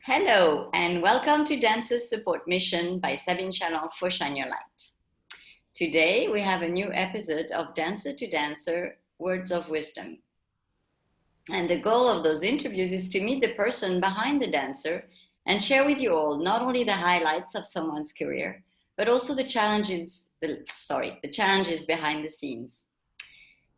Hello, and welcome to Dance's Support Mission by Sabine for Shine Your Light. Today, we have a new episode of Dancer to Dancer, Words of Wisdom. And the goal of those interviews is to meet the person behind the dancer and share with you all not only the highlights of someone's career, but also the challenges behind the scenes.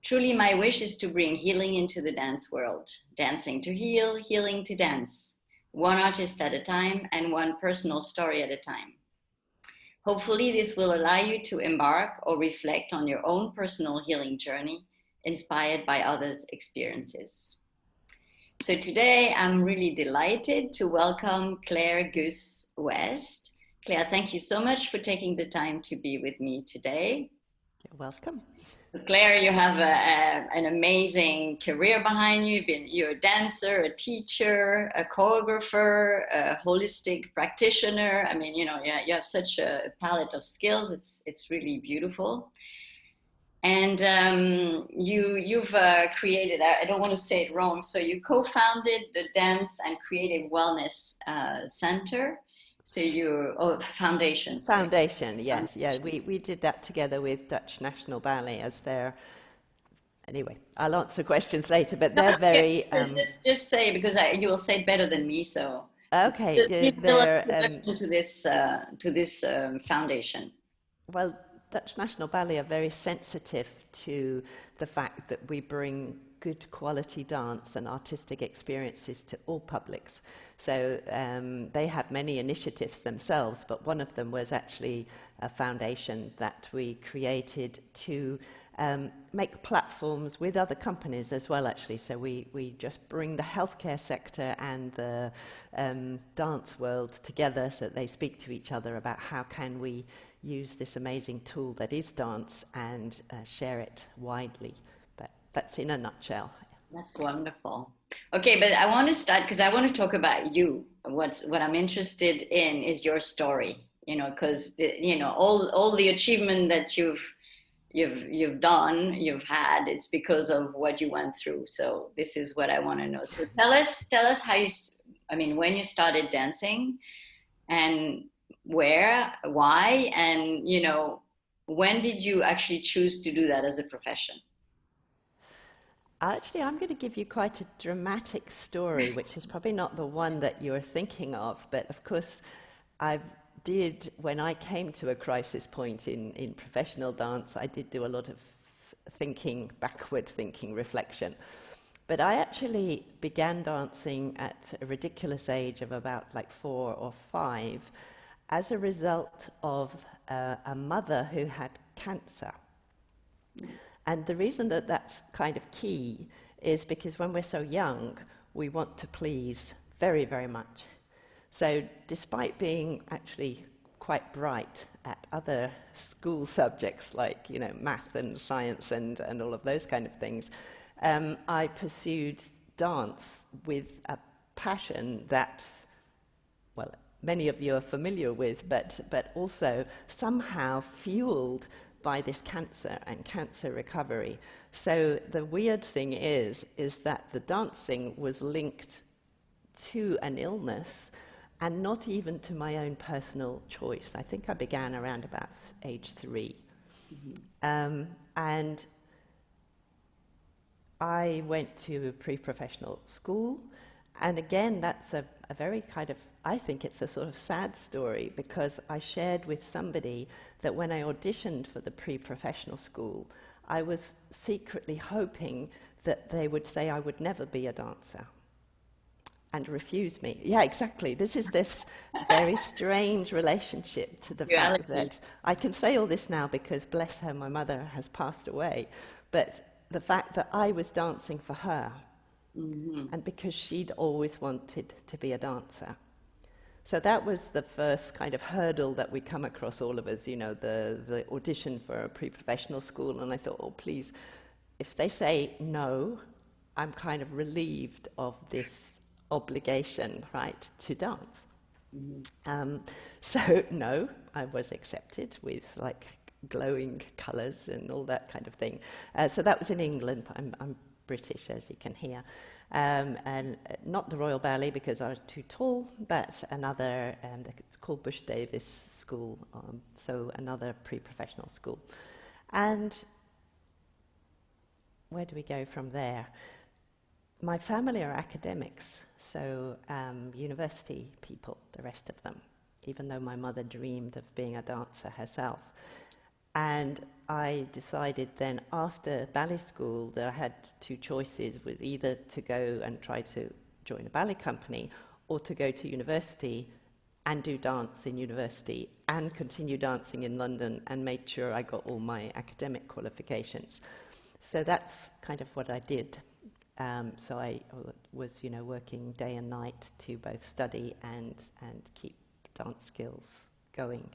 Truly, my wish is to bring healing into the dance world, dancing to heal, healing to dance, one artist at a time and one personal story at a time. Hopefully, this will allow you to embark or reflect on your own personal healing journey, inspired by others' experiences. So today, I'm really delighted to welcome Clare Guss West. Clare, thank you so much for taking the time to be with me today. You're welcome. Clare, you have an amazing career behind you. You're a dancer, a teacher, a choreographer, a holistic practitioner. I mean, you have such a palette of skills. It's really beautiful. And you've created, I don't want to say it wrong, so you co-founded the Dance and Creative Wellness Center. So foundation. Sorry. Foundation, yes. Yeah, we did that together with Dutch National Ballet as their... Anyway, I'll answer questions later, but they're very... Just say, because you will say it better than me, so... Okay, they're... to this foundation. Well, Dutch National Ballet are very sensitive to the fact that we bring good quality dance and artistic experiences to all publics. So they have many initiatives themselves, but one of them was actually a foundation that we created to make platforms with other companies as well, actually. So we just bring the healthcare sector and the dance world together so that they speak to each other about how can we use this amazing tool that is dance and share it widely. But that's in a nutshell. That's wonderful. Okay, but I want to start because I want to talk about you. What I'm interested in is your story. Because all the achievement that you've done, you've had, it's because of what you went through. So this is what I want to know. So tell us how when you started dancing, and where, why, and when did you actually choose to do that as a profession? Actually, I'm going to give you quite a dramatic story, which is probably not the one that you're thinking of, but of course when I came to a crisis point in professional dance, I did do a lot of backward thinking, reflection. But I actually began dancing at a ridiculous age of about 4 or 5 as a result of a mother who had cancer. And the reason that that's kind of key is because when we're so young, we want to please very, very much. So despite being actually quite bright at other school subjects like, math and science and all of those kind of things, I pursued dance with a passion that, well, many of you are familiar with, but also somehow fueled by this cancer and cancer recovery. So the weird thing is that the dancing was linked to an illness and not even to my own personal choice. I think I began around about age 3. Mm-hmm. And I went to a pre-professional school, and again, that's a very kind of, I think it's a sort of sad story, because I shared with somebody that when I auditioned for the pre-professional school, I was secretly hoping that they would say I would never be a dancer and refuse me. Yeah, exactly. This is this very strange relationship to the fact that I can say all this now because, bless her, my mother has passed away, but the fact that I was dancing for her, mm-hmm. and because she'd always wanted to be a dancer. So that was the first kind of hurdle that we come across, all of us, the audition for a pre-professional school, and I thought, oh, please, if they say no, I'm kind of relieved of this obligation, right, to dance. Mm-hmm. So no, I was accepted with glowing colours and all that kind of thing. So that was in England. I'm British, as you can hear. And not the Royal Ballet because I was too tall, but another, it's called Bush Davis School, so another pre-professional school. And where do we go from there? My family are academics, so university people, the rest of them, even though my mother dreamed of being a dancer herself. And I decided then after ballet school that I had two choices, was either to go and try to join a ballet company or to go to university and do dance in university and continue dancing in London and made sure I got all my academic qualifications. So that's kind of what I did. So I was, working day and night to both study and keep dance skills going.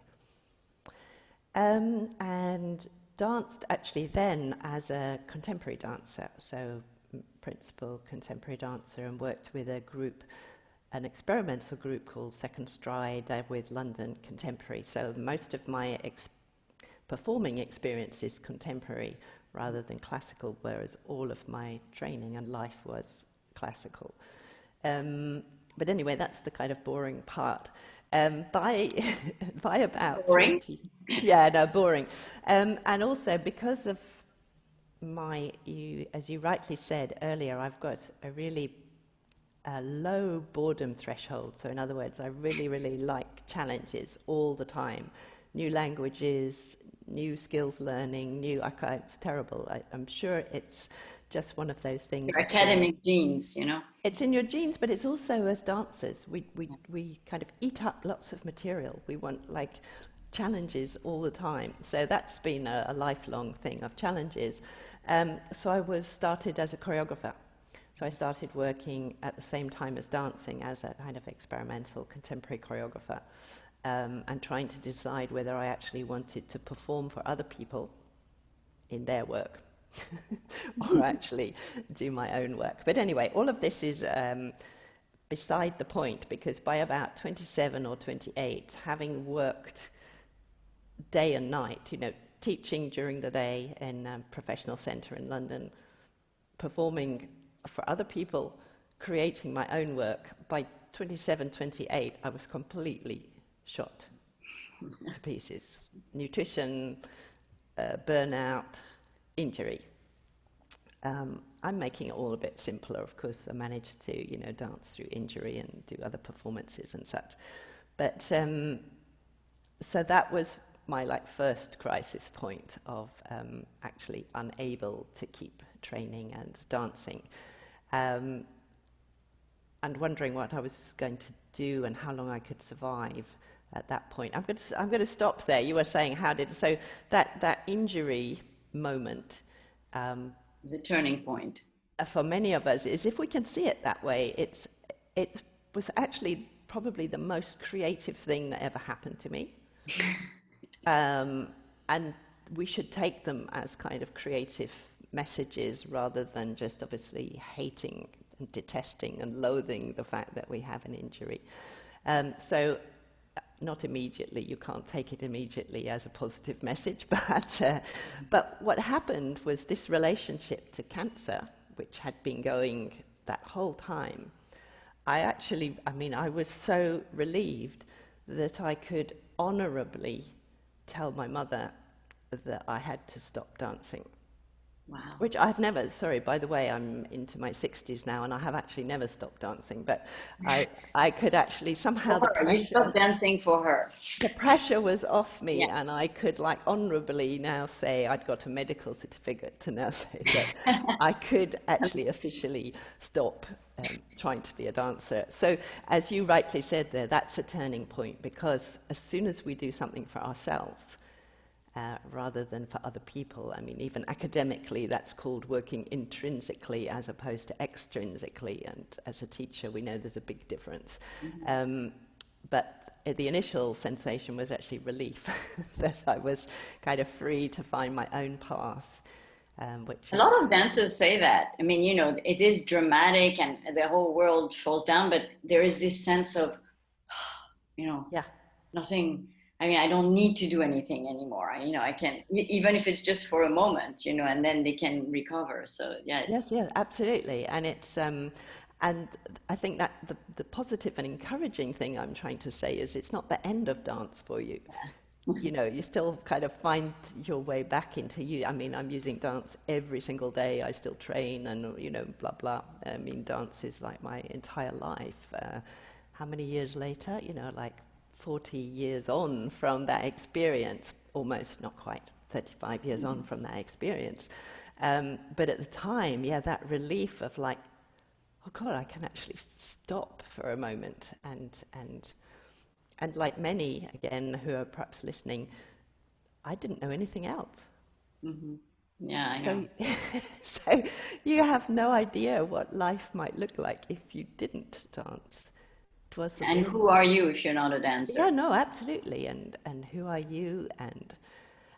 And danced actually then as a contemporary dancer, so principal contemporary dancer, and worked with a group, an experimental group called Second Stride with London Contemporary. So most of my performing experience is contemporary rather than classical, whereas all of my training and life was classical. But anyway, that's the kind of boring part. By about Boring? 20... Yeah, no, boring. And also because of as you rightly said earlier, I've got a really low boredom threshold. So in other words, I really, really like challenges all the time. New languages, new skills learning, it's terrible. I'm sure it's just one of those things. Your academic genes, It's in your genes, but it's also as dancers. We kind of eat up lots of material. We want challenges all the time. So that's been a lifelong thing of challenges. So I started as a choreographer. So I started working at the same time as dancing as a kind of experimental contemporary choreographer, and trying to decide whether I actually wanted to perform for other people in their work or actually do my own work. But anyway, all of this is beside the point, because by about 27 or 28, having worked day and night, teaching during the day in a professional centre in London, performing for other people, creating my own work, by 27, 28, I was completely shot to pieces. Nutrition, burnout, injury. I'm making it all a bit simpler, of course. I managed to, dance through injury and do other performances and such. But so that was my first crisis point of actually unable to keep training and dancing, and wondering what I was going to do and how long I could survive at that point. I'm going to stop there. You were saying so that injury moment. The turning point. For many of us, is if we can see it that way, it was actually probably the most creative thing that ever happened to me. And we should take them as kind of creative messages rather than just obviously hating and detesting and loathing the fact that we have an injury. So not immediately, you can't take it immediately as a positive message, but what happened was this relationship to cancer, which had been going that whole time. I was so relieved that I could honorably tell my mother that I had to stop dancing. Wow. Which I've never, sorry, by the way, I'm into my 60s now and I have actually never stopped dancing, but I could actually somehow... You stopped dancing for her. The pressure was off me, yeah. And I could honorably now say, I'd got a medical certificate to now say that I could actually officially stop trying to be a dancer. So as you rightly said there, that's a turning point, because as soon as we do something for ourselves, rather than for other people. Even academically, that's called working intrinsically as opposed to extrinsically, and as a teacher, we know there's a big difference. Mm-hmm. But the initial sensation was actually relief, that I was kind of free to find my own path. A lot of dancers say that. It is dramatic and the whole world falls down, but there is this sense of, nothing... I mean, I don't need to do anything anymore. I can, even if it's just for a moment, and then they can recover. So yeah, Yes, yeah, absolutely. And and I think that the positive and encouraging thing I'm trying to say is it's not the end of dance for you. You know, you still kind of find your way back into you. I mean, I'm using dance every single day. I still train and, blah, blah. I mean, dance is like my entire life. How many years later? Like 40 years on from that experience, almost, not quite, 35 years on from that experience. But at the time, yeah, that relief of like, oh God, I can actually stop for a moment and like many, again, who are perhaps listening, I didn't know anything else. Mm-hmm. Yeah, I know. So you have no idea what life might look like if you didn't dance. It was the And who weirdest. are you if you're not a Yeah, dancer? no, absolutely. And who are you? And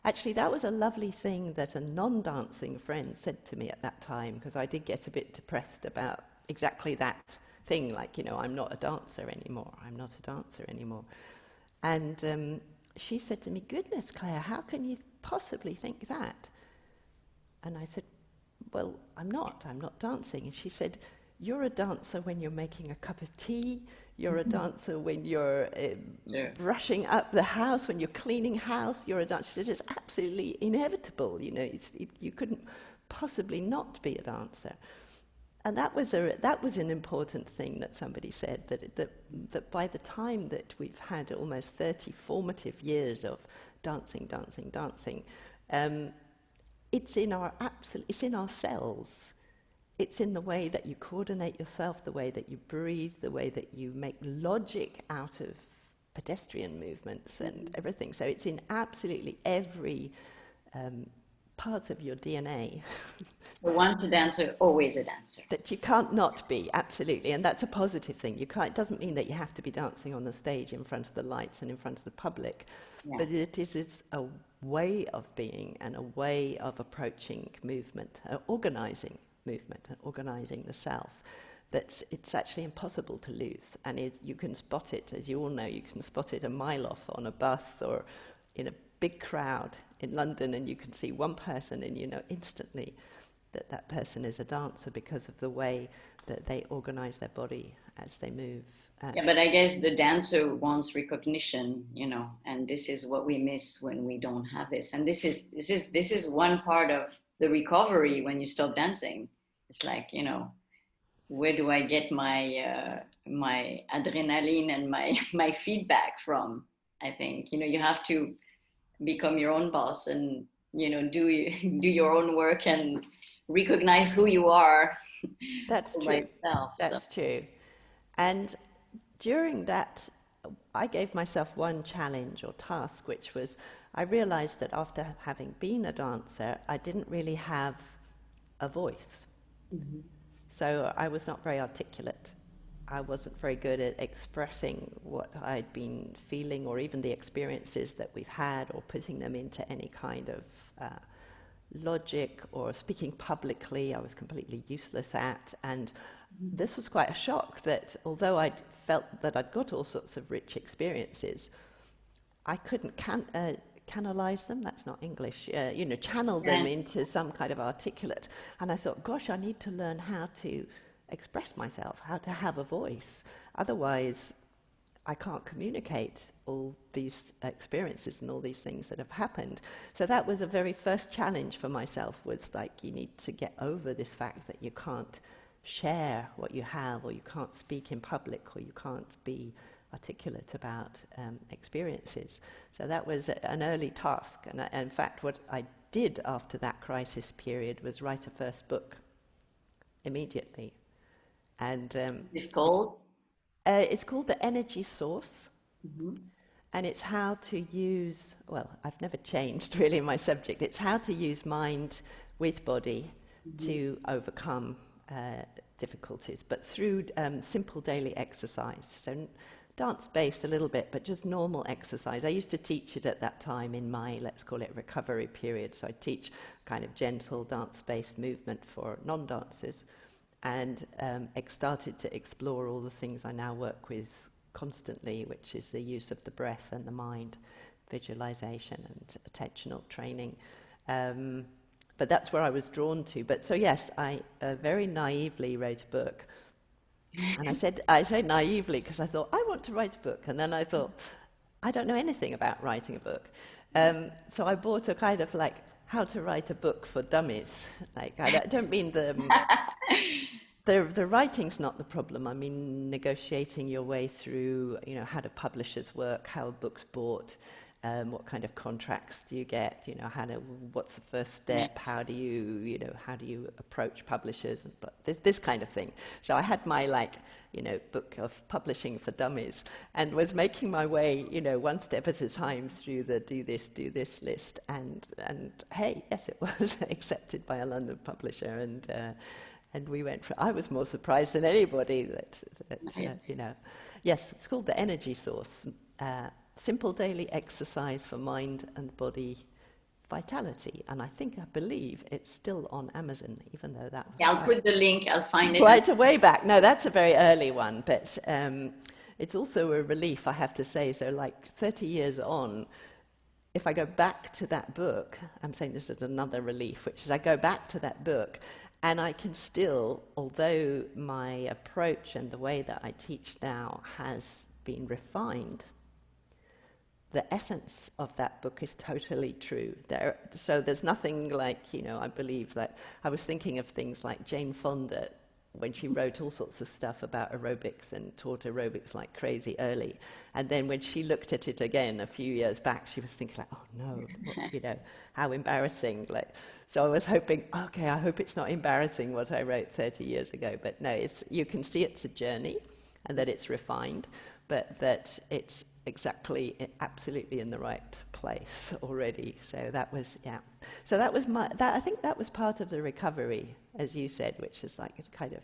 actually, that was a lovely thing that a non-dancing friend said to me at that time, because I did get a bit depressed about exactly that thing, like, I'm not a dancer anymore. I'm not a dancer anymore. And she said to me, "Goodness, Claire, how can you possibly think that?" And I said, "Well, I'm not dancing." And she said, "You're a dancer when you're making a cup of tea. You're a dancer when you're Yeah. brushing up the house, when you're cleaning house. You're a dancer." She said, "It's absolutely inevitable. You couldn't possibly not be a dancer." And that was an important thing that somebody said, that by the time that we've had almost 30 formative years of dancing, it's in our cells. It's in the way that you coordinate yourself, the way that you breathe, the way that you make logic out of pedestrian movements and everything. So it's in absolutely every part of your DNA. So once a dancer, always a dancer. That you can't not be, absolutely, and that's a positive thing. It doesn't mean that you have to be dancing on the stage in front of the lights and in front of the public, Yeah. but it's a way of being and a way of approaching movement, organising movement and organising the self. It's actually impossible to lose, and you can spot it, as you all know, you can spot it a mile off on a bus or in a big crowd in London, and you can see one person and you know instantly that person is a dancer because of the way that they organize their body as they move. Yeah, but I guess the dancer wants recognition, and this is what we miss when we don't have this. And this is one part of the recovery when you stop dancing. It's like, where do I get my adrenaline and my my feedback from? I think, you have to become your own boss and, do do your own work and recognize who you are That's by true. yourself. So That's true. And during that, I gave myself one challenge or task, which was I realized that after having been a dancer, I didn't really have a voice. So I was not very articulate. I wasn't very good at expressing what I'd been feeling or even the experiences that we've had or putting them into any kind of logic or speaking publicly. I was completely useless at. And this was quite a shock that although I felt that I'd got all sorts of rich experiences, I couldn't canalize them, that's not English, channel them into some kind of articulate. And I thought, gosh, I need to learn how to express myself, how to have a voice. Otherwise, I can't communicate all these experiences and all these things that have happened. So that was a very first challenge for myself, was like, you need to get over this fact that you can't share what you have, or you can't speak in public, or you can't be articulate about experiences. So that was an early task. And in fact, what I did after that crisis period was write a first book immediately. And it's called. it's called The Energy Source. Mhm. And it's how to use, well, I've never changed really my subject. It's how to use mind with body to overcome difficulties, but through simple daily exercise. So dance-based a little bit, but just normal exercise. I used to teach it at that time in my, let's call it, recovery period. So I teach kind of gentle dance-based movement for non-dancers, and started to explore all the things I now work with constantly, which is the use of the breath and the mind visualization and attentional training. But that's where I was drawn to. But so yes, I very naively wrote a book. And I say naively because I thought, I want to write a book. And then I thought, I don't know anything about writing a book. So I bought a kind of like how to write a book for dummies. Like, I don't mean the writing's not the problem. I mean negotiating your way through, you know, how do publishers work, how a book's bought, what kind of contracts do you get, you know, what's the first step, how do you approach publishers, and this kind of thing. So I had my, like, you know, book of publishing for dummies and was making my way, you know, one step at a time through the do this list, and hey, yes, it was accepted by a London publisher, and we went for, I was more surprised than anybody that you know. Yes, it's called The Energy Source. Simple daily exercise for mind and body vitality. And I believe it's still on Amazon, even though that was... Yeah, I'll put the link, I'll find it. Quite a way back. No, that's a very early one, but it's also a relief, I have to say. So like 30 years on, if I go back to that book, I'm saying this is another relief, which is I go back to that book and I can still, although my approach and the way that I teach now has been refined, the essence of that book is totally true. So there's nothing like, you know, I believe that I was thinking of things like Jane Fonda when she wrote all sorts of stuff about aerobics and taught aerobics like crazy early. And then when she looked at it again a few years back, she was thinking like, oh no, you know, how embarrassing. Like, so I was hoping, okay, I hope it's not embarrassing what I wrote 30 years ago. But no, you can see it's a journey and that it's refined, but that it's absolutely in the right place already. So that was, yeah. So that was I think that was part of the recovery, as you said, which is like a kind of...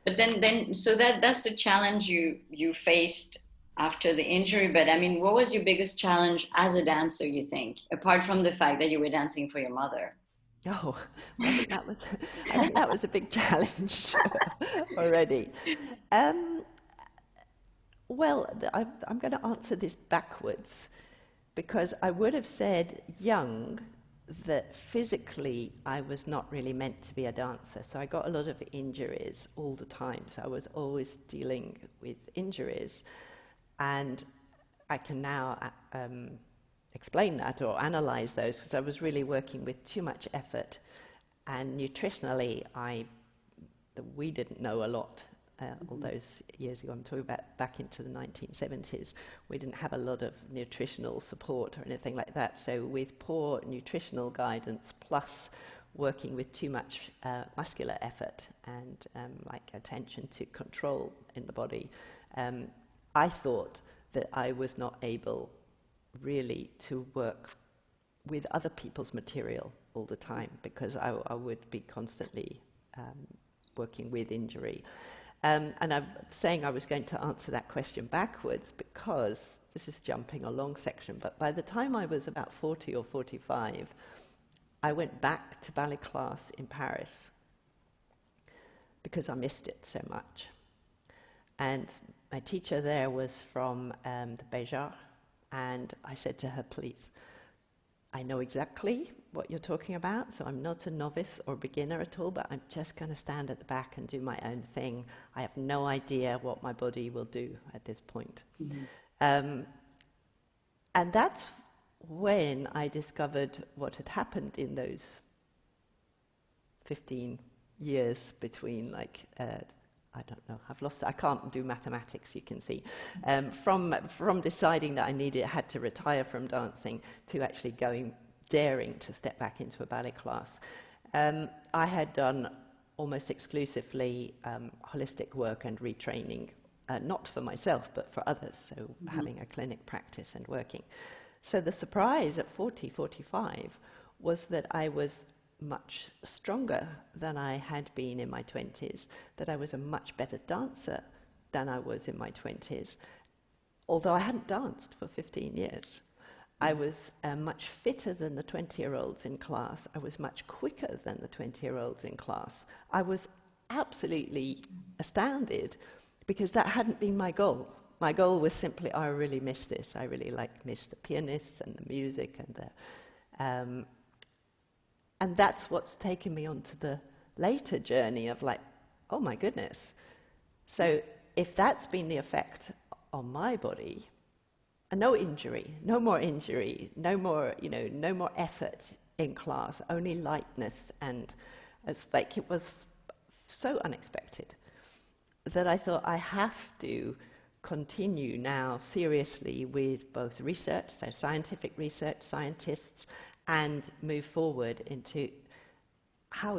But then so that's the challenge you faced after the injury. But I mean, what was your biggest challenge as a dancer, you think, apart from the fact that you were dancing for your mother? Oh, well, I think that was a big challenge already. Well, I'm going to answer this backwards, because I would have said young that physically I was not really meant to be a dancer. So I got a lot of injuries all the time. So I was always dealing with injuries. And I can now explain that or analyze those, because I was really working with too much effort. And nutritionally, we didn't know a lot. All those years ago, I'm talking about back into the 1970s, we didn't have a lot of nutritional support or anything like that. So with poor nutritional guidance plus working with too much muscular effort and like attention to control in the body, I thought that I was not able really to work with other people's material all the time, because I would be constantly working with injury. And I'm saying I was going to answer that question backwards because this is jumping a long section, but by the time I was about 40 or 45, I went back to ballet class in Paris because I missed it so much. And my teacher there was from the Béjar, and I said to her, please, I know exactly what you're talking about, so I'm not a novice or beginner at all, but I'm just going to stand at the back and do my own thing. I have no idea what my body will do at this point. Mm-hmm. And that's when I discovered what had happened in those 15 years between, like, I don't know, I can't do mathematics, you can see. From deciding that I had to retire from dancing to actually daring to step back into a ballet class. I had done almost exclusively holistic work and retraining, not for myself, but for others, so having a clinic practice and working. So the surprise at 40, 45 was that I was much stronger than I had been in my 20s, that I was a much better dancer than I was in my 20s, although I hadn't danced for 15 years. I was much fitter than the 20-year-olds in class. I was much quicker than the 20-year-olds in class. I was absolutely astounded because that hadn't been my goal. my goal was simply, I really miss this. I really miss the pianists and the music and that's what's taken me on to the later journey of like, oh my goodness. So if that's been the effect on my body, and no injury, no more effort in class, only lightness, and it's like it was so unexpected that I thought I have to continue now seriously with both research, so scientific research, scientists, and move forward into how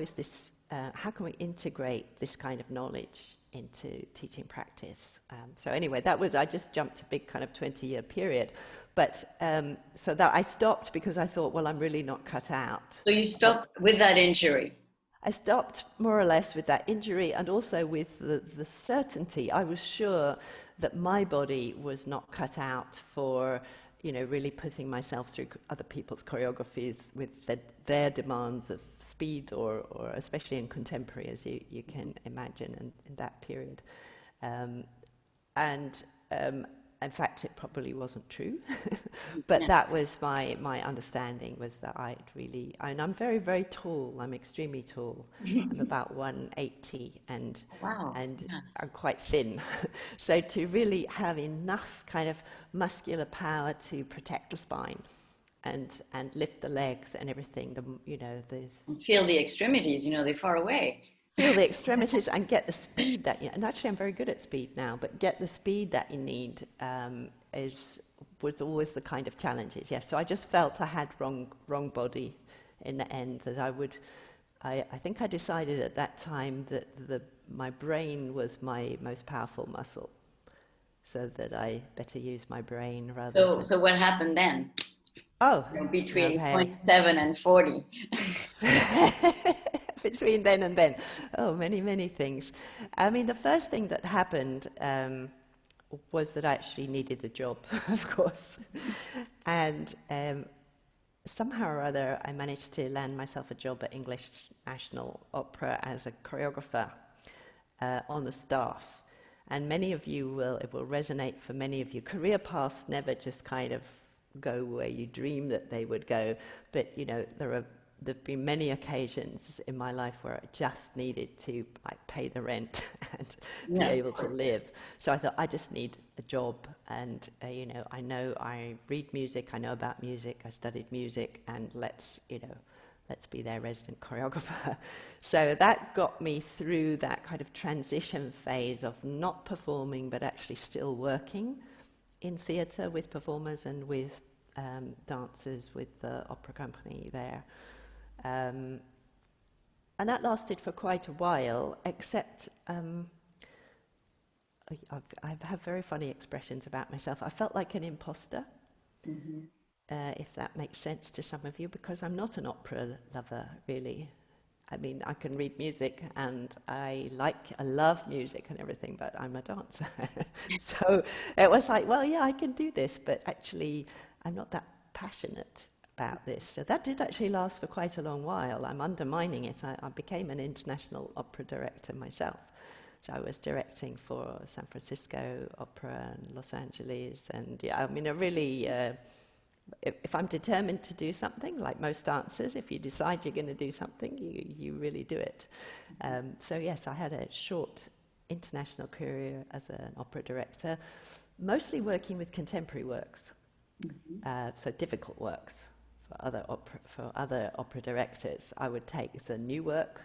can we integrate this kind of knowledge into teaching practice. So anyway, I just jumped a big kind of 20-year period. But so that I stopped because I thought, well, I'm really not cut out. So you stopped with that injury? I stopped more or less with that injury and also with the certainty. I was sure that my body was not cut out for really putting myself through other people's choreographies with their demands of speed or especially in contemporary, as you can imagine in that period. In fact, it probably wasn't true, but that was my understanding, was that and I'm very, very tall. I'm extremely tall. I'm about 180 and I'm quite thin. So to really have enough kind of muscular power to protect the spine and lift the legs and everything, And feel the extremities, they're far away. Feel the extremities and get the speed and actually I'm very good at speed now, but get the speed that you need was always the kind of challenges. Yes, so I just felt I had wrong body in the end, that I think I decided at that time that my brain was my most powerful muscle, so that I better use my brain rather. So what happened then? Oh, between okay. 27 and 40. Between then and then. Oh, many things. I mean, the first thing that happened was that I actually needed a job, of course. And somehow or other, I managed to land myself a job at English National Opera as a choreographer on the staff. And many of you it will resonate for many of you. Career paths never just kind of go where you dream that they would go, but there've been many occasions in my life where I just needed to pay the rent and be able to live. So I thought, I just need a job, and I read music, I know about music, I studied music, and let's be their resident choreographer. So that got me through that kind of transition phase of not performing but actually still working in theatre with performers and with dancers with the opera company there. And that lasted for quite a while, except I have very funny expressions about myself. I felt like an imposter, if that makes sense to some of you, because I'm not an opera lover, really. I mean, I can read music and I love music and everything, but I'm a dancer. So it was like, well, yeah, I can do this, but actually I'm not that passionate about this. So that did actually last for quite a long while. I'm undermining it. I became an international opera director myself. So I was directing for San Francisco Opera and Los Angeles. And yeah, I mean, I really... if I'm determined to do something, like most dancers, if you decide you're going to do something, you really do it. So yes, I had a short international career as an opera director, mostly working with contemporary works, so difficult works for other opera directors. I would take the new work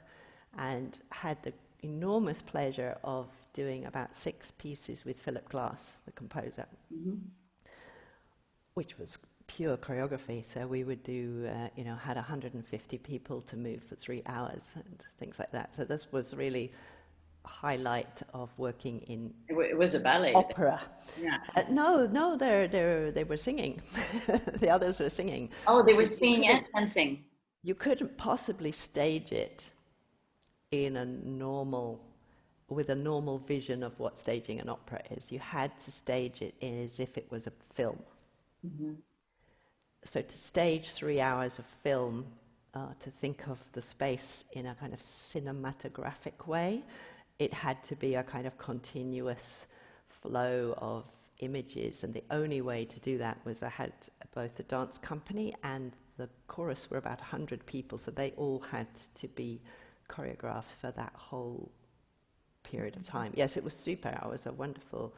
and had the enormous pleasure of doing about 6 pieces with Philip Glass, the composer, which was pure choreography. So we would do, had 150 people to move for 3 hours and things like that. So this was really a highlight of working in It was a ballet. Opera. Yeah. No, they were singing. The others were singing. Oh, they were singing and dancing. You couldn't possibly stage it in with a normal vision of what staging an opera is. You had to stage it as if it was a film. So to stage 3 hours of film, to think of the space in a kind of cinematographic way, it had to be a kind of continuous flow of images, and the only way to do that was I had both the dance company and the chorus were about 100 people, so they all had to be choreographed for that whole period of time. Yes, it was super. It was a wonderful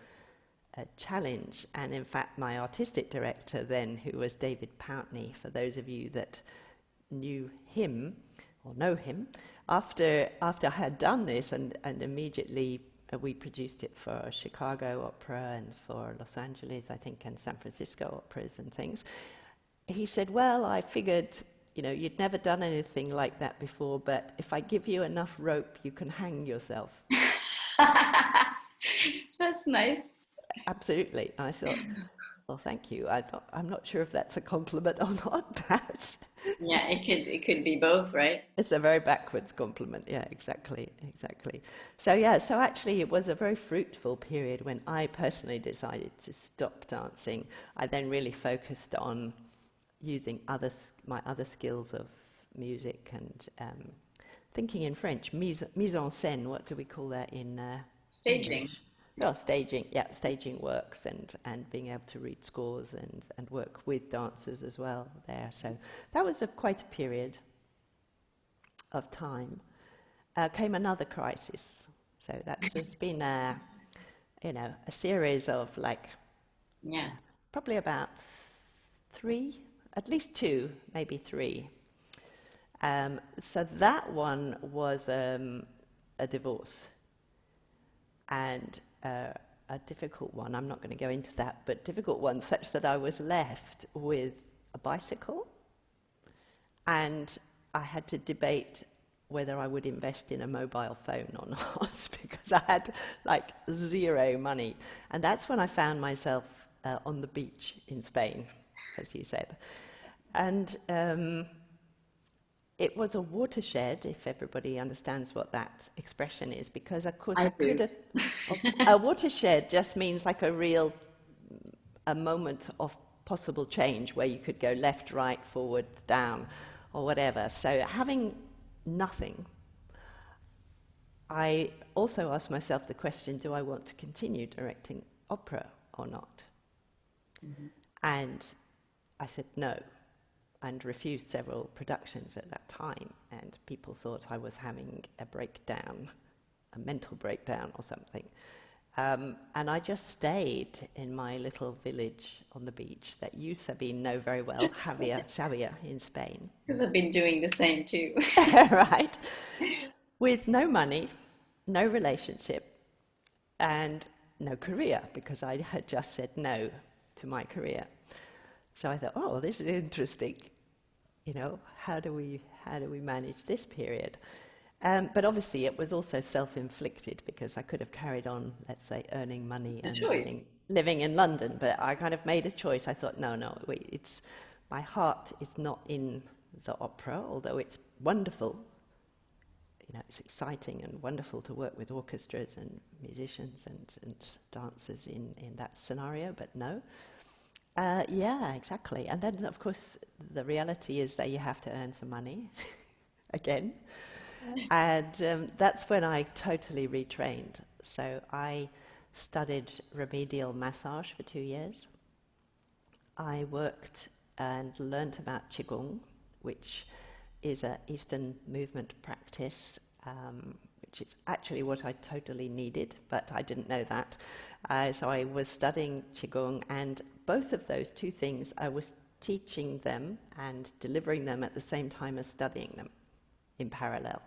challenge. And in fact, my artistic director then, who was David Pountney, for those of you that knew him or know him, after I had done this and immediately we produced it for Chicago Opera and for Los Angeles, I think, and San Francisco operas and things, he said, well, I figured, you know, you'd never done anything like that before, but if I give you enough rope, you can hang yourself. That's nice. Absolutely. I thought, well, thank you. I thought, I'm not sure if that's a compliment or not. Yeah, it could be both, right? It's a very backwards compliment. Yeah, exactly. So yeah, so actually it was a very fruitful period when I personally decided to stop dancing. I then really focused on using my other skills of music and thinking in French, mise en scène. What do we call that in Staging. English? Well, staging, yeah, staging works and being able to read scores and work with dancers as well there. So that was quite a period of time. Came another crisis. So there's been a series of probably about 3, at least 2, maybe 3. So that one was a divorce. And a difficult one, I'm not going to go into that, but difficult one such that I was left with a bicycle and I had to debate whether I would invest in a mobile phone or not because I had like 0 money. And that's when I found myself on the beach in Spain, as you said. And it was a watershed, if everybody understands what that expression is, because of course I could have... A watershed just means like a moment of possible change where you could go left, right, forward, down, or whatever. So having nothing, I also asked myself the question, do I want to continue directing opera or not? Mm-hmm. And I said no. And refused several productions at that time, and people thought I was having a breakdown, a mental breakdown or something. And I just stayed in my little village on the beach that you, Sabine, know very well, Xavier in Spain. Because I've been doing the same too. Right. With no money, no relationship, and no career, because I had just said no to my career. So I thought, oh, this is interesting. You know, how do we manage this period? But obviously, it was also self-inflicted because I could have carried on, let's say, earning money and living in London. But I kind of made a choice. I thought, no, wait, my heart is not in the opera, although it's wonderful. You know, it's exciting and wonderful to work with orchestras and musicians and dancers in that scenario. But no. Yeah, exactly. And then, of course, the reality is that you have to earn some money, again. And that's when I totally retrained. So I studied remedial massage for 2 years. I worked and learnt about Qigong, which is an Eastern movement practice, which is actually what I totally needed, but I didn't know that. So I was studying Qigong, and both of those 2 things, I was teaching them and delivering them at the same time as studying them in parallel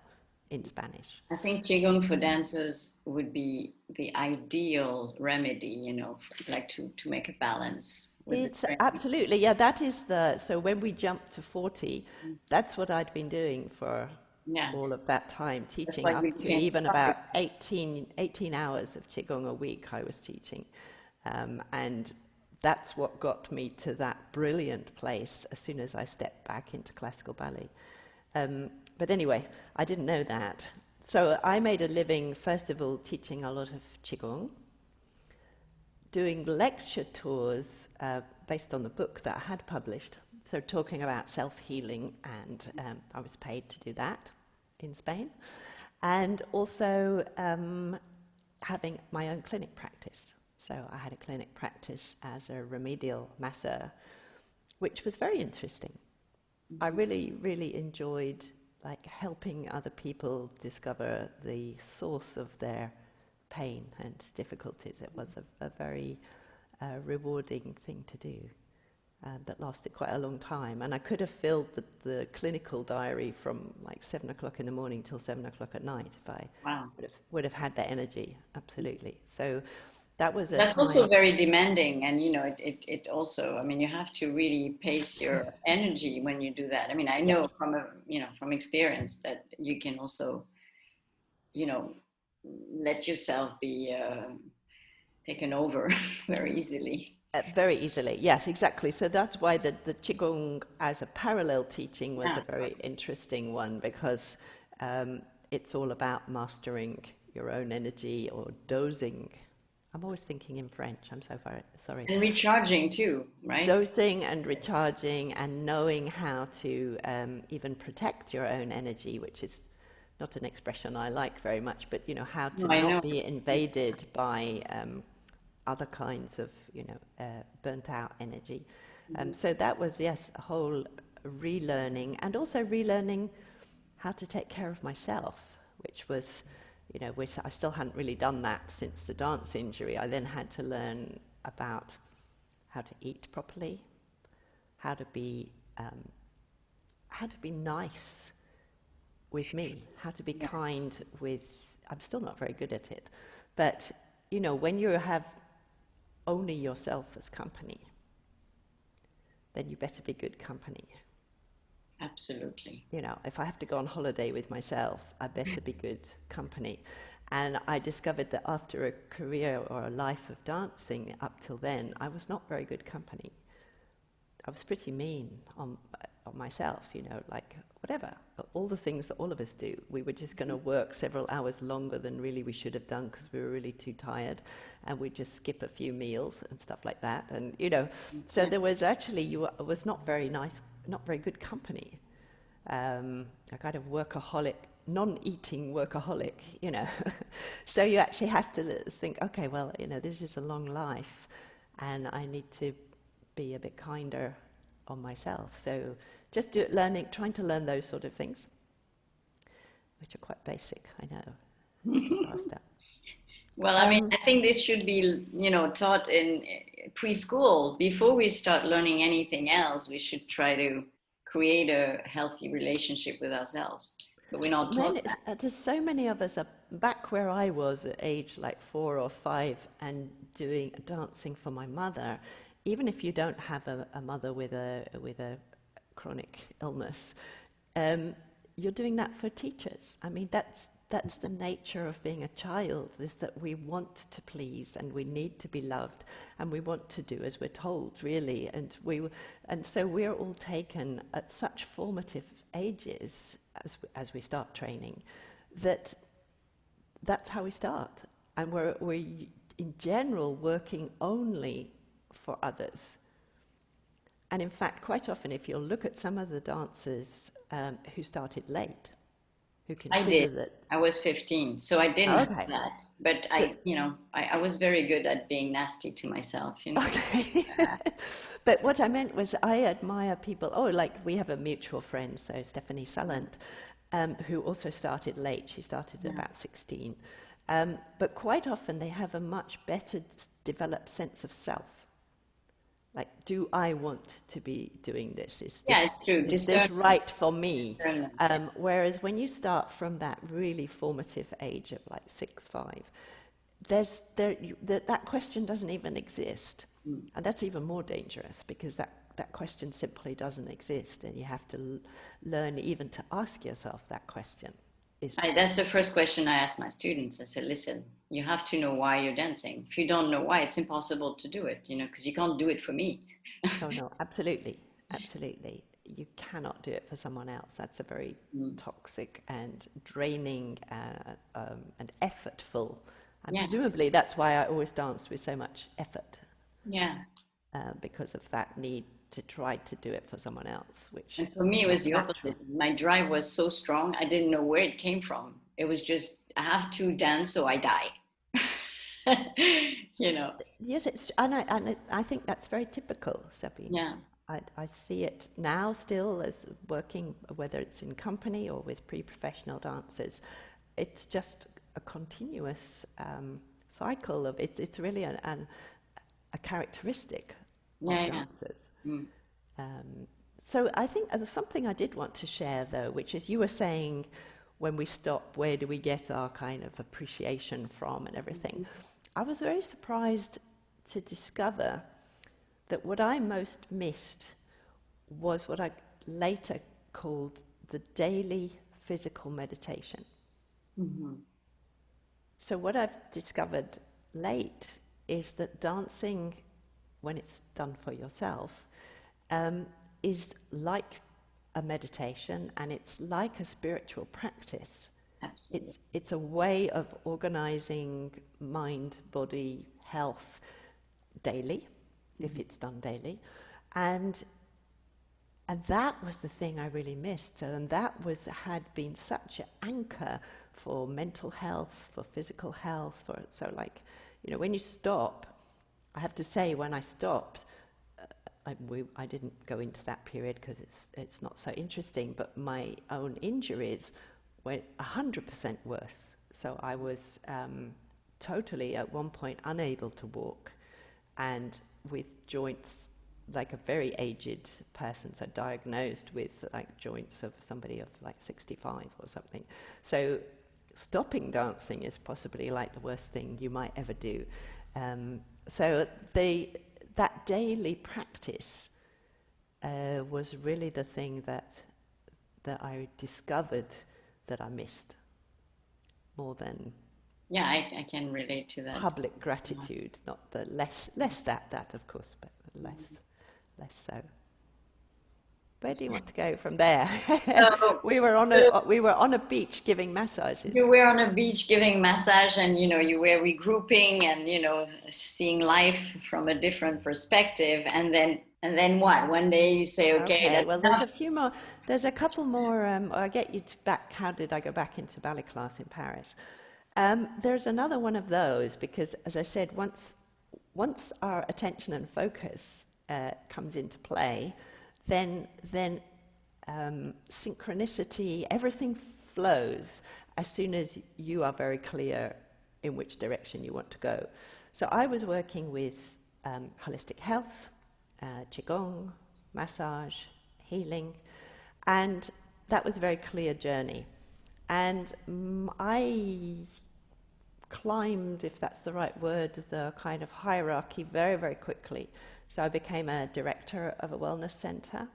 in Spanish. I think Qigong for dancers would be the ideal remedy, you know, like to make a balance. It's absolutely, yeah, that is so when we jumped to 40, that's what I'd been doing for all of that time, teaching up to even about 18 hours of Qigong a week I was teaching. And that's what got me to that brilliant place as soon as I stepped back into classical ballet. But anyway, I didn't know that. So I made a living, first of all, teaching a lot of Qigong, doing lecture tours based on the book that I had published, so talking about self-healing, and I was paid to do that in Spain, and also having my own clinic practice. So I had a clinic practice as a remedial masseur, which was very interesting. I really, really enjoyed like helping other people discover the source of their pain and difficulties. It was a very rewarding thing to do. That lasted quite a long time, and I could have filled the clinical diary from like 7 o'clock in the morning till 7 o'clock at night if I would have had that energy. Absolutely. So that was a That's time. also very demanding, and it also, I mean, you have to really pace your energy when you do that. I mean, I know Yes. from experience that you can also, let yourself be taken over very easily. Very easily, yes, exactly. So that's why the Qigong as a parallel teaching was a Yeah. very interesting one, because it's all about mastering your own energy or dosing. I'm always thinking in French, I'm so sorry. And recharging too, right? Dosing and recharging and knowing how to even protect your own energy, which is not an expression I like very much, but how to I know. not be invaded by other kinds of burnt out energy. So that was, yes, a whole relearning, and also relearning how to take care of myself, which was, which I still hadn't really done that since the dance injury. I then had to learn about how to eat properly, how to be nice with me, how to be kind with. I'm still not very good at it, but when you have only yourself as company, then you better be good company. Absolutely. If I have to go on holiday with myself, I better be good company. And I discovered that after a career or a life of dancing up till then, I was not very good company. I was pretty mean on myself, like whatever, all the things that all of us do. We were just going to work several hours longer than really we should have done because we were really too tired, and we'd just skip a few meals and stuff like that. And so there was actually was not very nice, not very good company. A kind of workaholic, non-eating workaholic, So you actually have to think, okay, well, this is a long life, and I need to be a bit kinder on myself. So just trying to learn those sort of things, which are quite basic, I know. Disaster. Well, I mean, I think this should be, taught in preschool. Before we start learning anything else, we should try to create a healthy relationship with ourselves. But we're not taught that. There's so many of us back where I was at age like 4 or 5 and dancing for my mother. Even if you don't have a mother with a chronic illness, you're doing that for teachers. I mean, that's the nature of being a child, is that we want to please and we need to be loved and we want to do as we're told, really. And so we're all taken at such formative ages as we start training, that's how we start. And we're in general working only for others. And in fact, quite often, if you look at some of the dancers who started late, who consider I did. that... I was 15, so I didn't have that. But I was very good at being nasty to myself, Okay. But what I meant was I admire people, like we have a mutual friend, so Stephanie Sallant, who also started late. She started at about 16. But quite often they have a much better developed sense of self. Like, do I want to be doing this? Is it's true. Is this right for me? Whereas when you start from that really formative age of like 6, 5, that question doesn't even exist. And that's even more dangerous, because that question simply doesn't exist, and you have to learn even to ask yourself that question. That's the first question I ask my students. I said, listen, you have to know why you're dancing. If you don't know why, it's impossible to do it, because you can't do it for me. Oh, no, absolutely. Absolutely. You cannot do it for someone else. That's a very toxic and draining and effortful. And presumably that's why I always danced with so much effort. Yeah. Because of that need to try to do it for someone else, which... And for me, it was the opposite. My drive was so strong, I didn't know where it came from. It was just, I have to dance, so I die. you know. Yes, I think that's very typical, Sabine. Yeah. I see it now still as working, whether it's in company or with pre-professional dancers. It's just a continuous cycle of it's really a characteristic of Yeah, yeah. dancers. Mm. So I think there's something I did want to share, though, which is you were saying when we stop, where do we get our kind of appreciation from and everything? I was very surprised to discover that what I most missed was what I later called the daily physical meditation. Mm-hmm. So what I've discovered late is that dancing, when it's done for yourself, is like a meditation, and it's like a spiritual practice. Absolutely. It's a way of organizing mind, body, health daily, if it's done daily. And that was the thing I really missed. And that had been such an anchor for mental health, for physical health, so like, when you stop, I have to say, when I stopped, I didn't go into that period because it's not so interesting, but my own injuries went 100% worse. So I was totally, at one point, unable to walk, and with joints, like a very aged person, so diagnosed with like joints of somebody of like 65 or something. So stopping dancing is possibly like the worst thing you might ever do. So that daily practice was really the thing that I discovered that I missed more than Yeah, I can relate to that. public gratitude, not the less that of course, but less so. Where do you want to go from there? We were on a beach giving massages. You were on a beach giving massage, and you were regrouping and seeing life from a different perspective, and then what? One day you say, okay, that's Well, enough. there's a couple more. I'll get you back. How did I go back into ballet class in Paris? There's another one of those, because, as I said, once our attention and focus comes into play, then synchronicity, everything flows as soon as you are very clear in which direction you want to go. So I was working with holistic health, qigong, massage, healing, and that was a very clear journey. And I climbed, if that's the right word, the kind of hierarchy very, very quickly. So I became a director of a wellness center,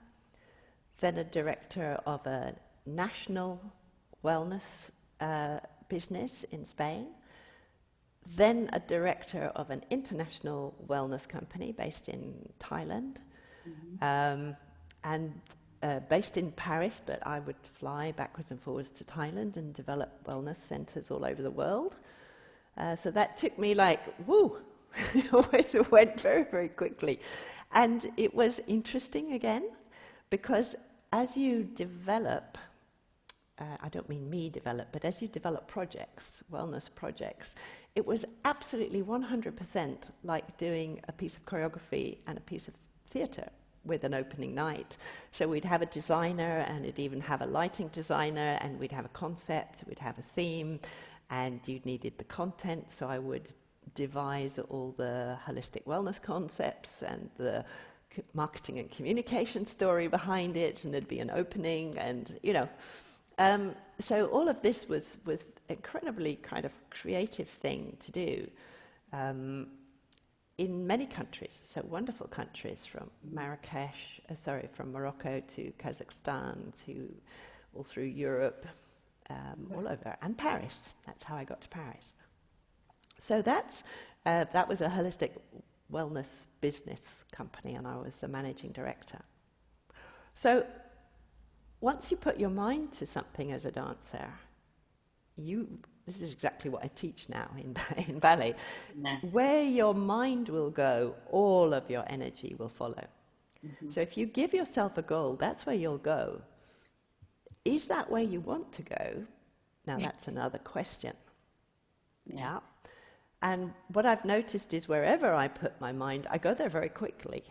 then a director of a national wellness business in Spain, then a director of an international wellness company based in Thailand, and based in Paris, but I would fly backwards and forwards to Thailand and develop wellness centers all over the world. So that took me like, woo! It went very, very quickly. And it was interesting again, because as you develop, I don't mean me develop, but as you develop projects, wellness projects, it was absolutely 100% like doing a piece of choreography and a piece of theatre with an opening night. So we'd have a designer, and it'd even have a lighting designer, and we'd have a concept, we'd have a theme, and you needed the content, so I would devise all the holistic wellness concepts and the marketing and communication story behind it, and there'd be an opening, and so all of this was incredibly kind of creative thing to do in many countries, so wonderful countries, from from Morocco to Kazakhstan to all through Europe, all over, and Paris. That's how I got to Paris. So that was a holistic wellness business company, and I was the managing director. So once you put your mind to something as a dancer, this is exactly what I teach now in ballet. Yeah. Where your mind will go, all of your energy will follow. Mm-hmm. So if you give yourself a goal, that's where you'll go. Is that where you want to go? Now that's another question. Yeah. And what I've noticed is wherever I put my mind, I go there very quickly,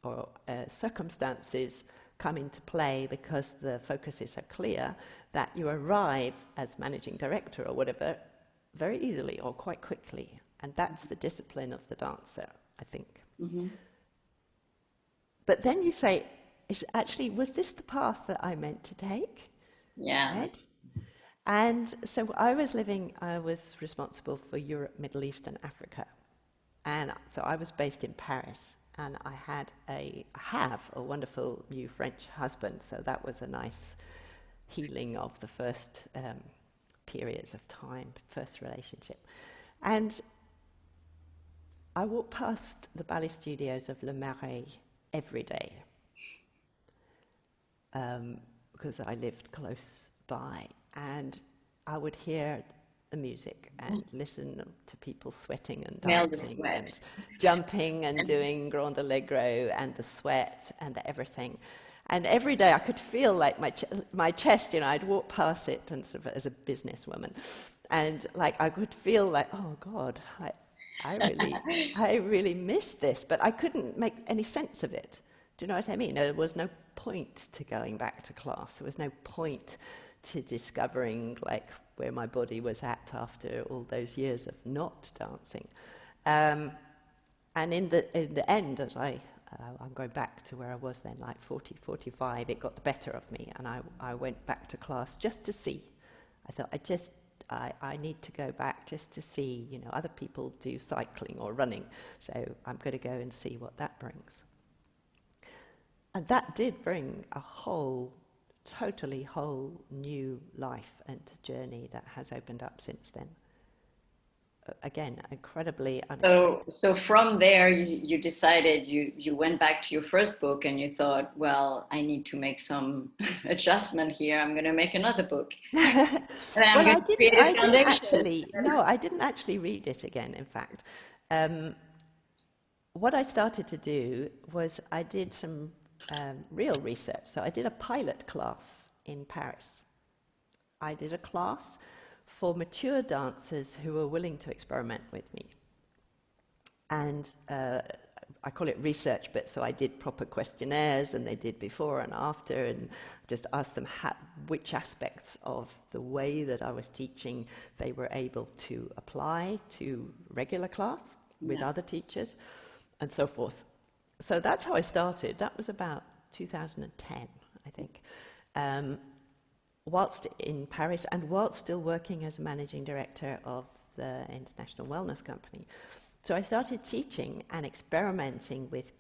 or circumstances come into play because the focus is so clear that you arrive as managing director or whatever very easily or quite quickly. And that's the discipline of the dancer, I think. Mm-hmm. But then you say, was this the path that I meant to take? Yeah. Right? And so I was responsible for Europe, Middle East and Africa. And so I was based in Paris, and I have a wonderful new French husband, so that was a nice healing of the first periods of time, first relationship. And I walked past the ballet studios of Le Marais every day, because I lived close by, and I would hear the music and listen to people sweating and dancing and jumping and doing grand allegro and the sweat and everything. And every day I could feel like my chest, I'd walk past it and sort of as a businesswoman, and like I could feel like, oh God, I really miss this, but I couldn't make any sense of it. Do you know what I mean? There was no point to going back to class. There was no point to discovering like where my body was at after all those years of not dancing. And in the end, as I'm going back to where I was then, like 40, 45, it got the better of me, and I went back to class just to see. I thought, I need to go back just to see, other people do cycling or running, so I'm going to go and see what that brings. And that did bring a totally whole new life and journey that has opened up since then. Again, incredibly unexpected. So from there, you decided you went back to your first book and you thought, well, I need to make some adjustment here. I'm going to make another book. And I'm going to create a foundation. I didn't actually read it again, in fact. What I started to do was I did some real research. So I did a pilot class in Paris. I did a class for mature dancers who were willing to experiment with me. And I call it research, but so I did proper questionnaires, and they did before and after, and just asked them which aspects of the way that I was teaching they were able to apply to regular class with other teachers, and so forth. So that's how I started. That was about 2010, I think. Whilst in Paris and whilst still working as managing director of the International Wellness Company. So I started teaching and experimenting with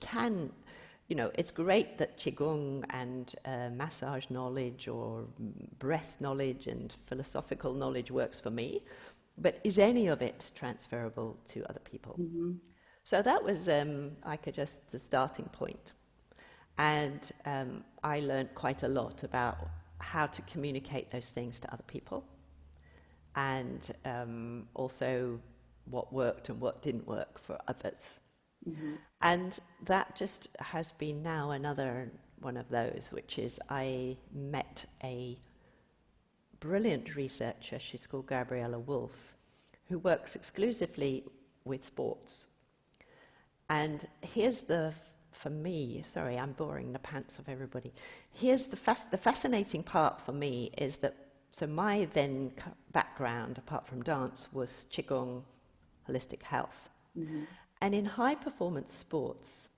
it's great that Qigong and massage knowledge or breath knowledge and philosophical knowledge works for me, but is any of it transferable to other people? Mm-hmm. So that was the starting point. And I learned quite a lot about how to communicate those things to other people, and also what worked and what didn't work for others. Mm-hmm. And that just has been now another one of those, which is I met a brilliant researcher, she's called Gabriella Wolf, who works exclusively with sports. And here's for me, sorry, I'm boring the pants of everybody. Here's the fascinating part for me is that, so my then background, apart from dance, was Qigong, holistic health. Mm-hmm. And in high performance sports,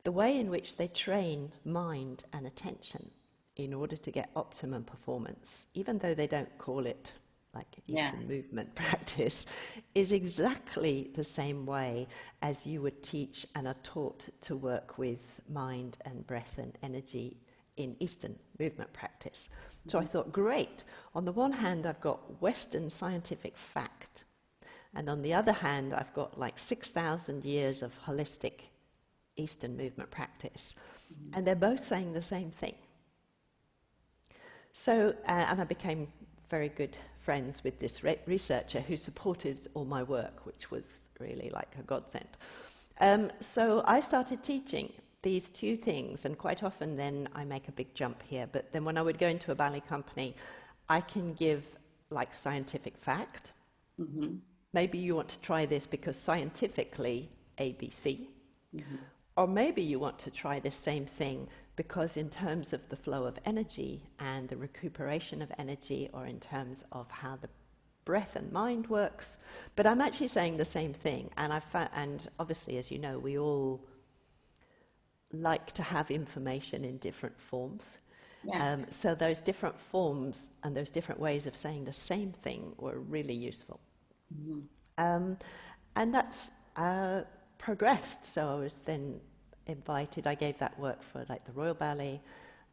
the way in which they train mind and attention in order to get optimum performance, even though they don't call it like Eastern movement practice, is exactly the same way as you would teach and are taught to work with mind and breath and energy in Eastern movement practice. Mm-hmm. So I thought, great. On the one hand, I've got Western scientific fact, and on the other hand, I've got like 6,000 years of holistic Eastern movement practice. Mm-hmm. And they're both saying the same thing. So, and I became very good friends with this researcher who supported all my work, which was really like a godsend. So I started teaching these two things, and quite often then I make a big jump here, but then when I would go into a ballet company, I can give like scientific fact, mm-hmm. maybe you want to try this because scientifically ABC, or maybe you want to try this same thing because in terms of the flow of energy and the recuperation of energy, or in terms of how the breath and mind works. But I'm actually saying the same thing, and and obviously, as you know, we all like to have information in different forms. Yeah. So those different forms and those different ways of saying the same thing were really useful. And that's progressed. So I was then invited, I gave that work for like the Royal Ballet.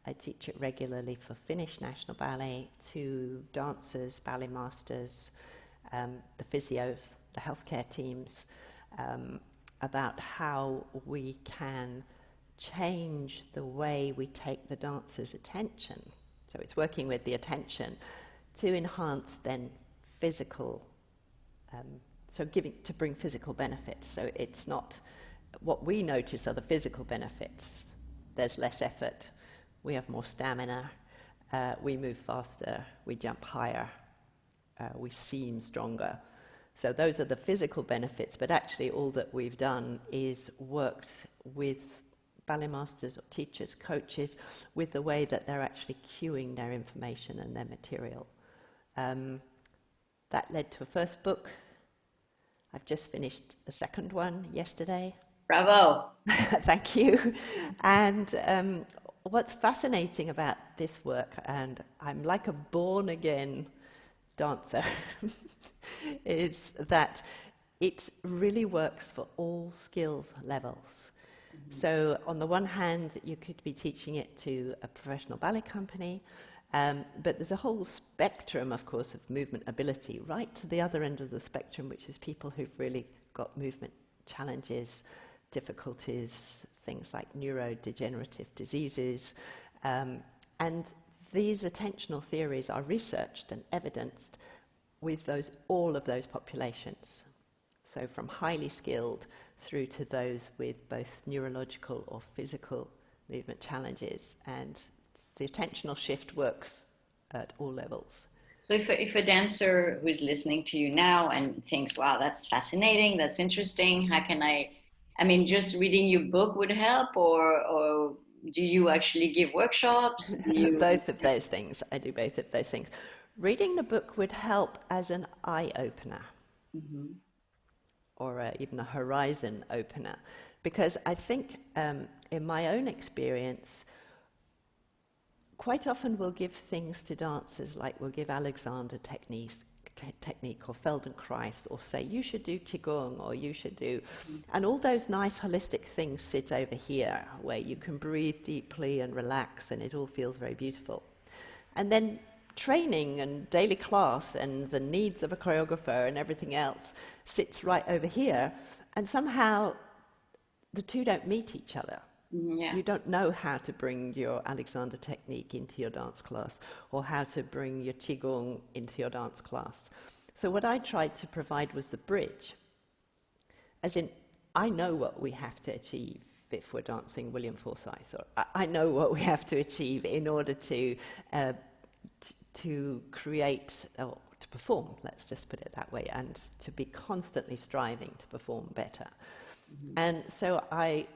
I teach it regularly for Finnish National Ballet, to dancers, ballet masters, the physios, the healthcare teams, about how we can change the way we take the dancer's attention. So it's working with the attention to enhance then physical, to bring physical benefits. So it's not, what we notice are the physical benefits. There's less effort, we have more stamina, we move faster, we jump higher, we seem stronger. So those are the physical benefits, but actually all that we've done is worked with ballet masters or teachers, coaches, with the way that they're actually cueing their information and their material. That led to a first book. I've just finished the second one yesterday. Bravo. Thank you. And what's fascinating about this work, and I'm like a born-again dancer, is that it really works for all skill levels. So on the one hand, you could be teaching it to a professional ballet company, but there's a whole spectrum, of course, of movement ability, right to the other end of the spectrum, which is people who've really got movement challenges, difficulties, things like neurodegenerative diseases. And these attentional theories are researched and evidenced with all of those populations. So from highly skilled through to those with both neurological or physical movement challenges. And the attentional shift works at all levels. So if a dancer who is listening to you now and thinks, wow, that's fascinating, that's interesting, how can I mean, just reading your book would help, or do you actually give workshops? Both of those things. I do both of those things. Reading the book would help as an eye-opener, or even a horizon opener, because I think in my own experience, quite often we'll give things to dancers, like we'll give Alexander technique or Feldenkrais, or say, you should do Qigong, or you should do... And all those nice holistic things sit over here, where you can breathe deeply and relax, and it all feels very beautiful. And then training and daily class and the needs of a choreographer and everything else sits right over here, and somehow the two don't meet each other. Yeah. You don't know how to bring your Alexander technique into your dance class, or how to bring your Qigong into your dance class. So what I tried to provide was the bridge. As in, I know what we have to achieve if we're dancing William Forsythe, or I know what we have to achieve in order to create, or to perform, let's just put it that way, and to be constantly striving to perform better. And so I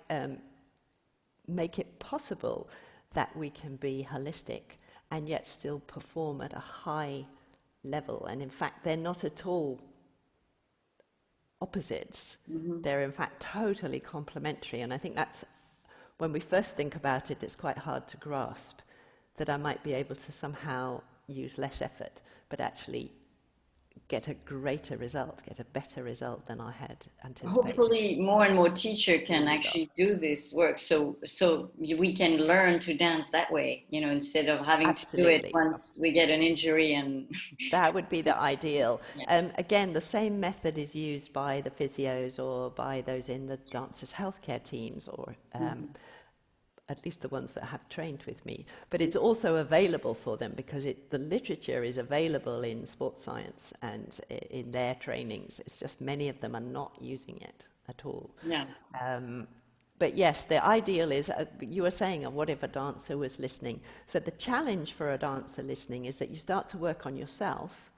make it possible that we can be holistic and yet still perform at a high level. And in fact, they're not at all opposites. They're in fact totally complementary. And I think that's, when we first think about it, it's quite hard to grasp that I might be able to somehow use less effort, but actually get a greater result, get a better result than I had anticipated. Hopefully more and more teachers can actually do this work, so we can learn to dance that way, instead of having Absolutely. to do it once we get an injury. And that would be the ideal. Yeah. Again, the same method is used by the physios or by those in the dancers' healthcare teams, or at least the ones that have trained with me. But it's also available for them because the literature is available in sports science and in their trainings. It's just many of them are not using it at all. Yeah. But yes, the ideal is, you were saying, what if a dancer was listening? So the challenge for a dancer listening is that you start to work on yourself,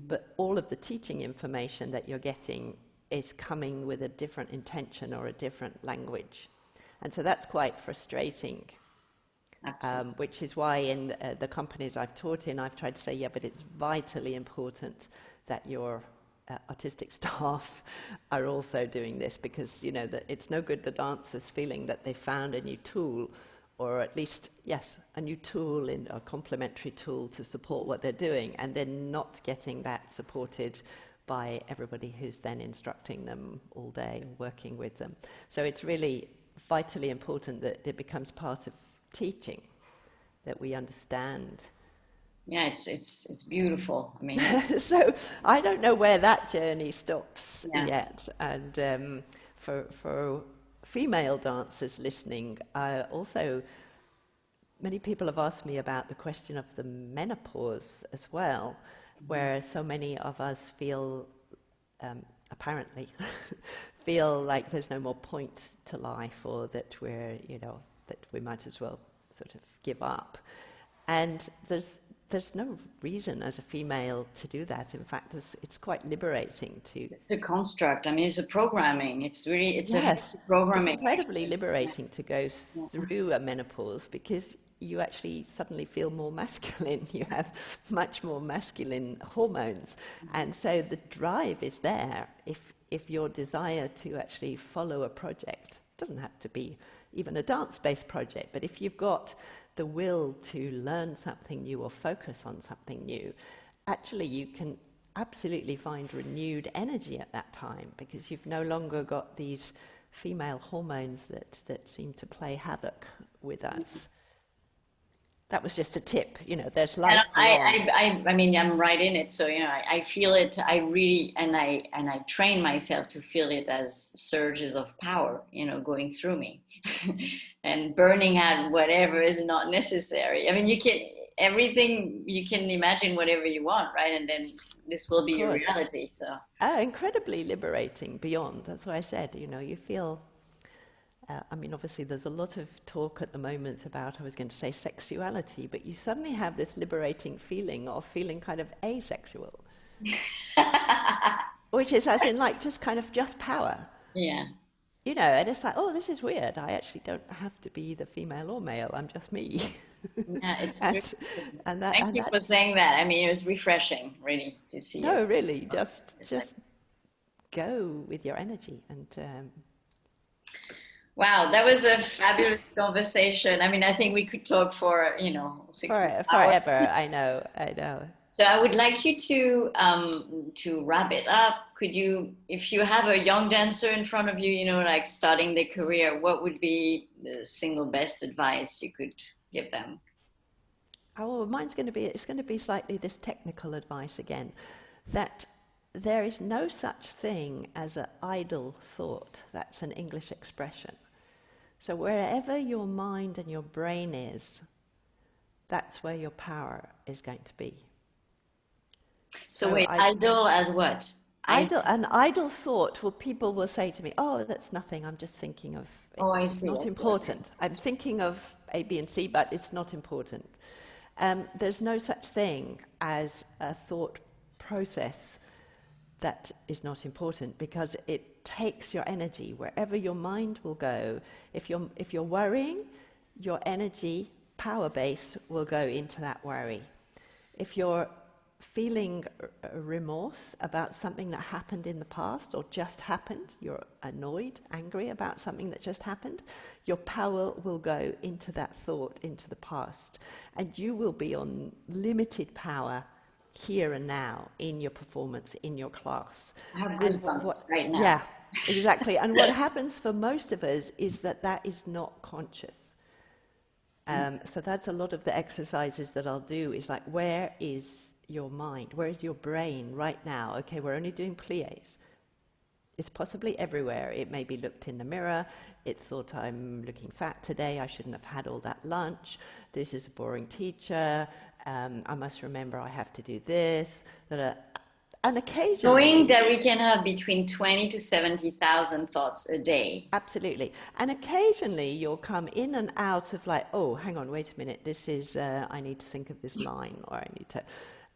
but all of the teaching information that you're getting is coming with a different intention or a different language. And so that's quite frustrating, which is why in the companies I've taught in, I've tried to say, yeah, but it's vitally important that your artistic staff are also doing this, because, you know, that it's no good the dancers feeling that they found a new tool, or at least, yes, a new tool, in a complementary tool to support what they're doing, and then not getting that supported by everybody who's then instructing them all day, working with them. So it's really vitally important that it becomes part of teaching, that we understand. Yeah, it's beautiful. I mean, So I don't know where that journey stops yet. And for female dancers listening, also many people have asked me about the question of the menopause as well, where so many of us feel, apparently, feel like there's no more point to life, or that we're, you know, that we might as well sort of give up. And there's no reason as a female to do that. In fact, it's quite liberating to... It's a construct. I mean, it's a programming. It's really, it's yes, a programming. it's incredibly liberating to go through a menopause, because you actually suddenly feel more masculine. You have much more masculine hormones. And so the drive is there. If your desire to actually follow a project, doesn't have to be even a dance-based project, but if you've got the will to learn something new or focus on something new, actually you can absolutely find renewed energy at that time, because you've no longer got these female hormones that seem to play havoc with us. That was just a tip, you know, there's life beyond. I mean, I'm right in it. So, you know, I feel it. I really, and I train myself to feel it as surges of power, you know, going through me and burning out whatever is not necessary. I mean, you can, everything, you can imagine whatever you want, right? And then this will be your reality. So, incredibly liberating beyond. That's why I said, you know, you feel... I mean, obviously, there's a lot of talk at the moment about, I was going to say, sexuality, but you suddenly have this liberating feeling of feeling kind of asexual, which is as in, like, just kind of just power. Yeah. You know, and it's like, oh, this is weird. I actually don't have to be the female or male. I'm just me. Yeah, it's Thank you for that's... saying that. I mean, it was refreshing, really, to see No, you. really, just go with your energy and... Wow, that was a fabulous conversation. I mean, I think we could talk for, you know, 6 hours. Forever. I know. So I would like you to wrap it up. Could you, if you have a young dancer in front of you, you know, like starting their career, what would be the single best advice you could give them? Oh, it's going to be slightly this technical advice again, that there is no such thing as an idle thought. That's an English expression. So wherever your mind and your brain is, that's where your power is going to be. So wait, idle as what? An idle thought, well, people will say to me, oh, that's nothing, I'm just thinking of, it's not important. I'm thinking of A, B, and C, but it's not important. There's no such thing as a thought process that is not important, because it takes your energy wherever your mind will go. If you're worrying, your energy power base will go into that worry. If you're feeling remorse about something that happened in the past or just happened, you're annoyed, angry about something that just happened, your power will go into that thought, into the past, and you will be on limited power here and now in your performance, in your class. I have goosebumps right now. Yeah, exactly. And what happens for most of us is that is not conscious. So that's a lot of the exercises that I'll do, is like, where is your mind? Where is your brain right now? Okay, we're only doing pliés. It's possibly everywhere. It maybe looked in the mirror. It thought, I'm looking fat today. I shouldn't have had all that lunch. This is a boring teacher. I must remember I have to do this. And occasionally... Knowing that we can have between 20 to 70,000 thoughts a day. Absolutely. And occasionally you'll come in and out of like, oh, hang on, wait a minute. This is, I need to think of this line, or I need to...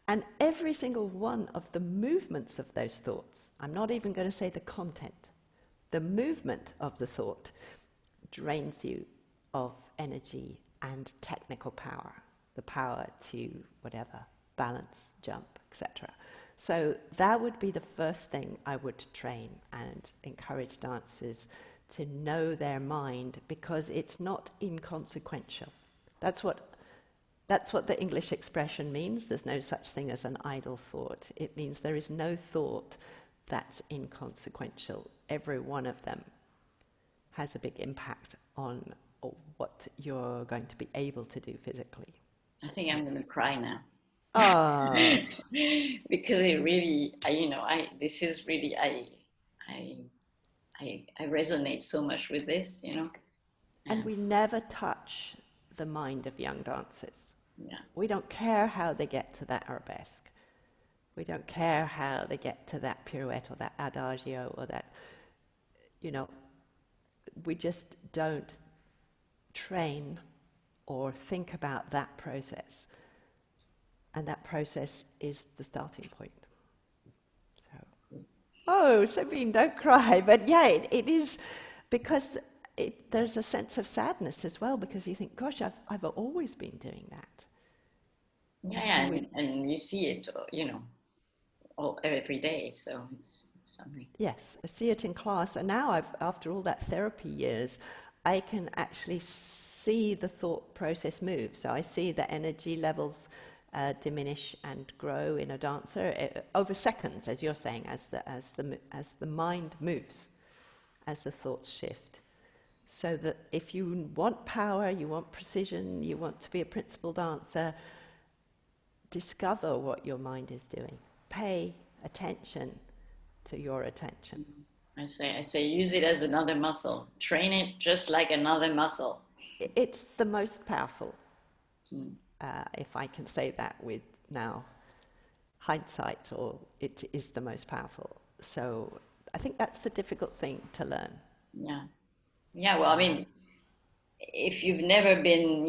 And every single one of the movements of those thoughts, I'm not even going to say the content, the movement of the thought drains you of energy and technical power, the power to whatever, balance, jump, etc. So that would be the first thing I would train and encourage dancers to know their mind, because it's not inconsequential. That's what the English expression means. There's no such thing as an idle thought. It means there is no thought that's inconsequential. Every one of them has a big impact on what you're going to be able to do physically. I think I'm going to cry now. Oh. Because it really, this is really, I resonate so much with this, And we never touch the mind of young dancers. Yeah. We don't care how they get to that arabesque. We don't care how they get to that pirouette or that adagio or that, we just don't train or think about that process. And that process is the starting point. Oh, Sabine, don't cry. But yeah, it is, because there's a sense of sadness as well, because you think, gosh, I've always been doing that. Yeah, and you see it, every day, so it's something. Yes, I see it in class, and now after all that therapy years, I can actually see the thought process move. So I see the energy levels diminish and grow in a dancer over seconds, as you're saying, as the mind moves, as the thoughts shift. So that if you want power, you want precision, you want to be a principal dancer, discover what your mind is doing. Pay attention to your attention. I say use it as another muscle. Train it just like another muscle. It's the most powerful. If I can say that with now hindsight, or it is the most powerful. So I think that's the difficult thing to learn. Yeah. Yeah, well, I mean, if you've never been,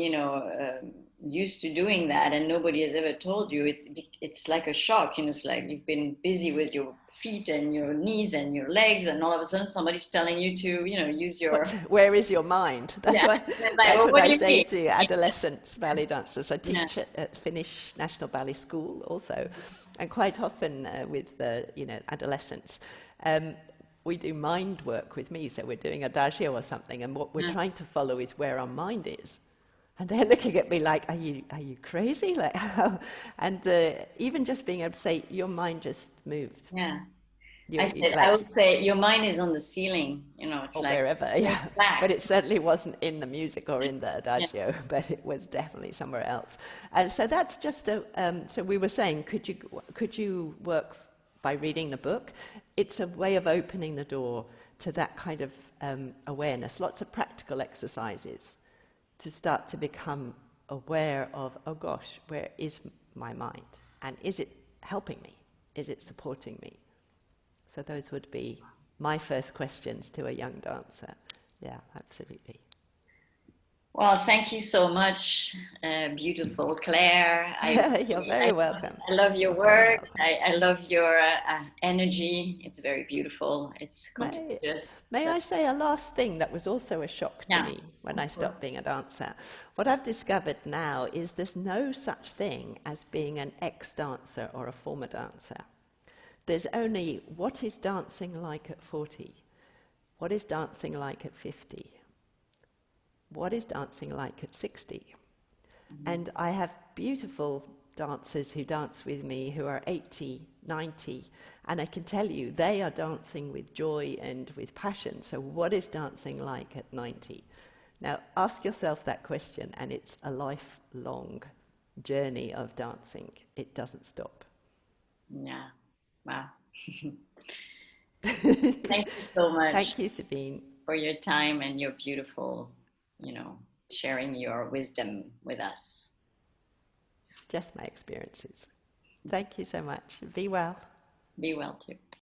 used to doing that and nobody has ever told you, it's like a shock. It's like you've been busy with your feet and your knees and your legs, and all of a sudden somebody's telling you to, use your... Where is your mind? That's what I say to adolescent ballet dancers. I teach at Finnish National Ballet School also, and quite often with adolescents. We do mind work with me, so we're doing adagio or something, and what we're trying to follow is where our mind is. And they're looking at me like, are you crazy? Like how? And even just being able to say, your mind just moved. Yeah. I would say your mind is on the ceiling, it's or like wherever, yeah. But it certainly wasn't in the music or in the adagio, but it was definitely somewhere else. And so that's just so we were saying, could you work by reading the book? It's a way of opening the door to that kind of awareness. Lots of practical exercises to start to become aware of, oh gosh, where is my mind? And is it helping me? Is it supporting me? So those would be my first questions to a young dancer. Yeah, absolutely. Well, thank you so much, beautiful Claire. You're very welcome. I love your work. I love your energy. It's very beautiful. It's contagious. May I say a last thing that was also a shock to me when I stopped being a dancer? What I've discovered now is there's no such thing as being an ex-dancer or a former dancer. There's only what is dancing like at 40, what is dancing like at 50, what is dancing like at 60. And I have beautiful dancers who dance with me who are 80, 90, and I can tell you they are dancing with joy and with passion. So what is dancing like at 90? Now ask yourself that question, and it's a lifelong journey of dancing. It doesn't stop. Yeah. Wow. Thank you so much. Thank you, Sabine, for your time and your beautiful, sharing your wisdom with us. Just my experiences. Thank you so much. Be well. Be well too.